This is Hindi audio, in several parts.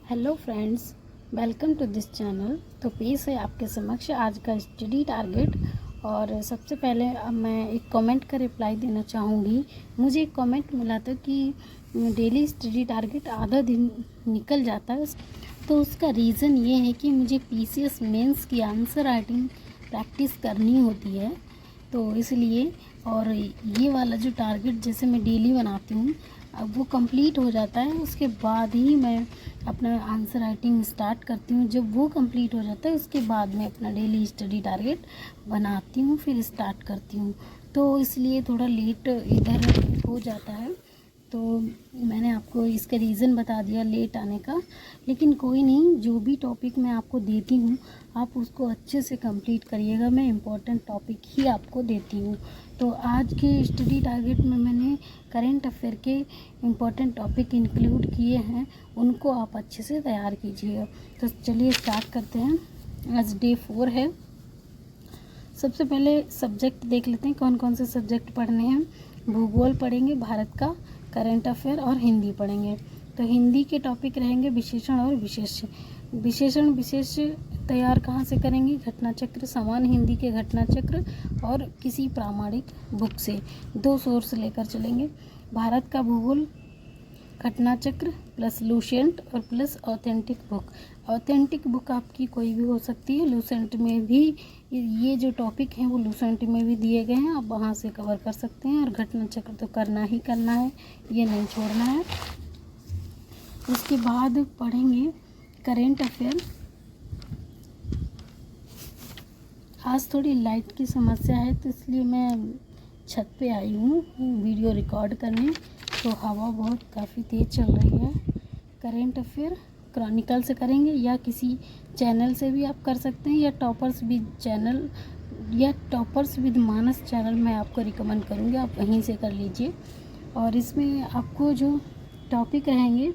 Hello friends, welcome to this channel. तो पेश है आपके समक्ष आज का स्टडी टारगेट। और सबसे पहले अब मैं एक कमेंट का रिप्लाई देना चाहूँगी। मुझे एक कमेंट मिला था कि डेली स्टडी टारगेट आधा दिन निकल जाता है। तो उसका रीज़न ये है कि मुझे पीसीएस मेंस की आंसर राइटिंग प्रैक्टिस करनी होती है, तो इसलिए। और ये वाला जो टारगेट जैसे मैं डेली बनाती हूँ, अब वो कंप्लीट हो जाता है, उसके बाद ही मैं अपना आंसर राइटिंग स्टार्ट करती हूँ। जब वो कंप्लीट हो जाता है उसके बाद मैं अपना डेली स्टडी टारगेट बनाती हूँ, फिर स्टार्ट करती हूँ। तो इसलिए थोड़ा लेट इधर हो जाता है। तो मैंने आपको इसका रीज़न बता दिया लेट आने का। लेकिन कोई नहीं, जो भी टॉपिक मैं आपको देती हूँ आप उसको अच्छे से कंप्लीट करिएगा। मैं इम्पोर्टेंट टॉपिक ही आपको देती हूँ। तो आज के स्टडी टारगेट में मैंने करेंट अफेयर के इम्पोर्टेंट टॉपिक इंक्लूड किए हैं, उनको आप अच्छे से तैयार कीजिएगा। तो चलिए स्टार्ट करते हैं। आज डे 4 है। सबसे पहले सब्जेक्ट देख लेते हैं कौन कौन से सब्जेक्ट पढ़ने हैं। भूगोल पढ़ेंगे, भारत का करंट अफेयर, और हिंदी पढ़ेंगे। तो हिंदी के टॉपिक रहेंगे विशेषण और विशेष्य। विशेषण विशेष तैयार कहाँ से करेंगे? घटना चक्र, समान हिंदी के घटना चक्र और किसी प्रामाणिक बुक से। 2 सोर्स लेकर चलेंगे। भारत का भूगोल, घटना चक्र प्लस लूसेंट और plus authentic book. Authentic book आपकी कोई भी हो सकती है, लूसेंट में भी ये जो टॉपिक हैं वो लूसेंट में भी दिए गए हैं, आप वहाँ से कवर कर सकते हैं। और घटना चक्र तो करना ही करना है, ये नहीं छोड़ना है। उसके बाद पढ़ेंगे करेंट अफेयर। आज थोड़ी लाइट की समस्या है तो इसलिए मैं छत पे आई हूँ वीडियो रिकॉर्ड करने। तो हवा बहुत काफ़ी तेज़ चल रही है। करेंट अफेयर क्रॉनिकल से करेंगे या किसी चैनल से भी आप कर सकते हैं, या टॉपर्स विद चैनल या टॉपर्स विद मानस चैनल मैं आपको रिकमेंड करूँगी, आप वहीं से कर लीजिए। और इसमें आपको जो टॉपिक रहेंगे,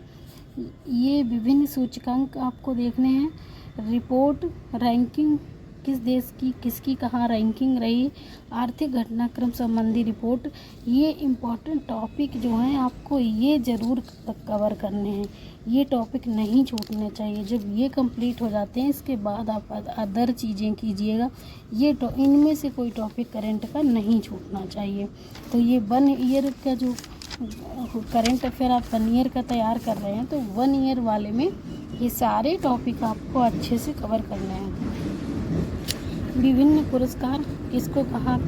ये विभिन्न सूचकांक आपको देखने हैं। रिपोर्ट, रैंकिंग, किस देश की किसकी कहाँ रैंकिंग रही, आर्थिक घटनाक्रम संबंधी रिपोर्ट। ये इम्पॉर्टेंट टॉपिक जो हैं आपको ये ज़रूर कवर करने हैं, ये टॉपिक नहीं छूटने चाहिए। जब ये कंप्लीट हो जाते हैं इसके बाद आप अदर चीज़ें कीजिएगा। ये इनमें से कोई टॉपिक करंट का नहीं छूटना चाहिए। तो ये 1 ईयर का जो करंट अफेयर आप 1 ईयर का तैयार कर रहे हैं, तो 1 ईयर वाले में ये सारे टॉपिक आपको अच्छे से कवर करने हैं। विभिन्न पुरस्कार, किसको कहाँ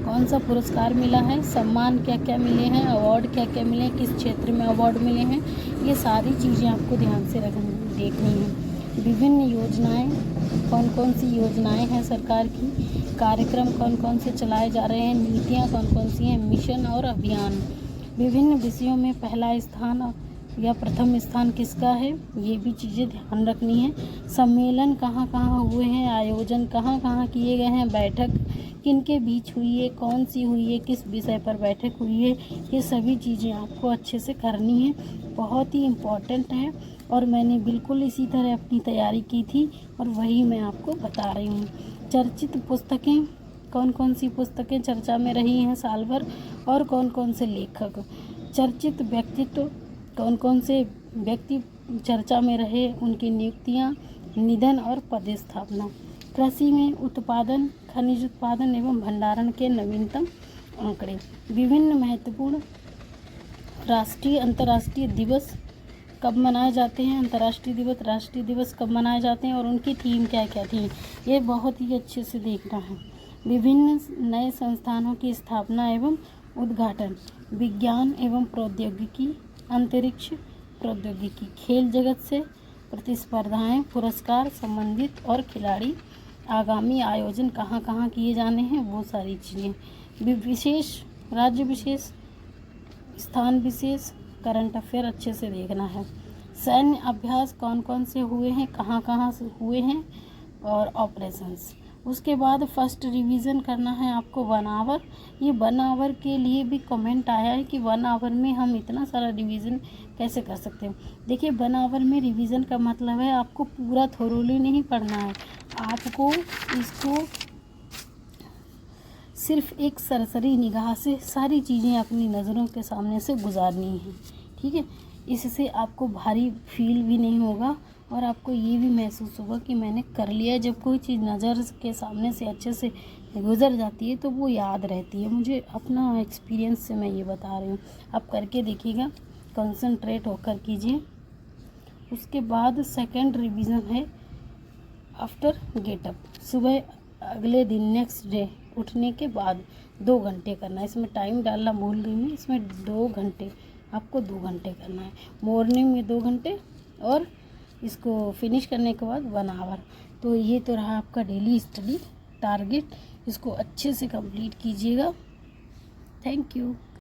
कौन सा पुरस्कार मिला है, सम्मान क्या क्या मिले हैं, अवार्ड क्या क्या मिले हैं, किस क्षेत्र में अवार्ड मिले हैं, ये सारी चीज़ें आपको ध्यान से देखनी है। विभिन्न योजनाएं, कौन कौन सी योजनाएं हैं सरकार की, कार्यक्रम कौन कौन से चलाए जा रहे हैं, नीतियाँ कौन कौन सी हैं, मिशन और अभियान। विभिन्न विषयों में पहला स्थान या प्रथम स्थान किसका है, ये भी चीज़ें ध्यान रखनी है। सम्मेलन कहाँ कहाँ हुए हैं, आयोजन कहाँ कहाँ किए गए हैं, बैठक किनके बीच हुई है, कौन सी हुई है, किस विषय पर बैठक हुई है, ये सभी चीज़ें आपको अच्छे से करनी है, बहुत ही इम्पॉर्टेंट है। और मैंने बिल्कुल इसी तरह अपनी तैयारी की थी और वही मैं आपको बता रही हूँ। चर्चित पुस्तकें, कौन कौन सी पुस्तकें चर्चा में रही हैं साल भर, और कौन कौन से लेखक। चर्चित व्यक्तित्व, कौन कौन से व्यक्ति चर्चा में रहे, उनकी नियुक्तियां, निधन और पदस्थापना। कृषि में उत्पादन, खनिज उत्पादन एवं भंडारण के नवीनतम आंकड़े। विभिन्न महत्वपूर्ण राष्ट्रीय अंतर्राष्ट्रीय दिवस कब मनाए जाते हैं, अंतर्राष्ट्रीय दिवस, राष्ट्रीय दिवस कब मनाए जाते हैं और उनकी थीम क्या क्या थी, ये बहुत ही अच्छे से देखना है। विभिन्न नए संस्थानों की स्थापना एवं उद्घाटन। विज्ञान एवं प्रौद्योगिकी, अंतरिक्ष प्रौद्योगिकी, खेल जगत से प्रतिस्पर्धाएं, पुरस्कार संबंधित और खिलाड़ी, आगामी आयोजन कहाँ कहाँ किए जाने हैं, वो सारी चीज़ें। विशेष, राज्य विशेष, स्थान विशेष, करंट अफेयर अच्छे से देखना है। सैन्य अभ्यास कौन कौन से हुए हैं, कहाँ कहाँ से हुए हैं, और ऑपरेशंस। उसके बाद फर्स्ट रिवीजन करना है आपको 1 आवर। ये 1 आवर के लिए भी कमेंट आया है कि 1 आवर में हम इतना सारा रिवीजन कैसे कर सकते हैं। देखिए 1 आवर में रिवीजन का मतलब है आपको पूरा थोरोली नहीं पढ़ना है, आपको इसको सिर्फ एक सरसरी निगाह से सारी चीज़ें अपनी नज़रों के सामने से गुजारनी है। ठीक है, इससे आपको भारी फील भी नहीं होगा और आपको ये भी महसूस होगा कि मैंने कर लिया। जब कोई चीज़ नज़र के सामने से अच्छे से गुजर जाती है तो वो याद रहती है। मुझे अपना एक्सपीरियंस से मैं ये बता रही हूँ, आप करके देखिएगा, कंसंट्रेट होकर कीजिए। उसके बाद सेकंड रिवीजन है आफ्टर गेटअप। सुबह अगले दिन नेक्स्ट डे उठने के बाद 2 घंटे करना है। इसमें टाइम डालना भूल गई मैं, इसमें 2 घंटे, आपको 2 घंटे करना है। मॉर्निंग में 2 घंटे और इसको फिनिश करने के बाद 1 आवर। तो ये तो रहा आपका डेली स्टडी टारगेट, इसको अच्छे से कंप्लीट कीजिएगा। Thank you.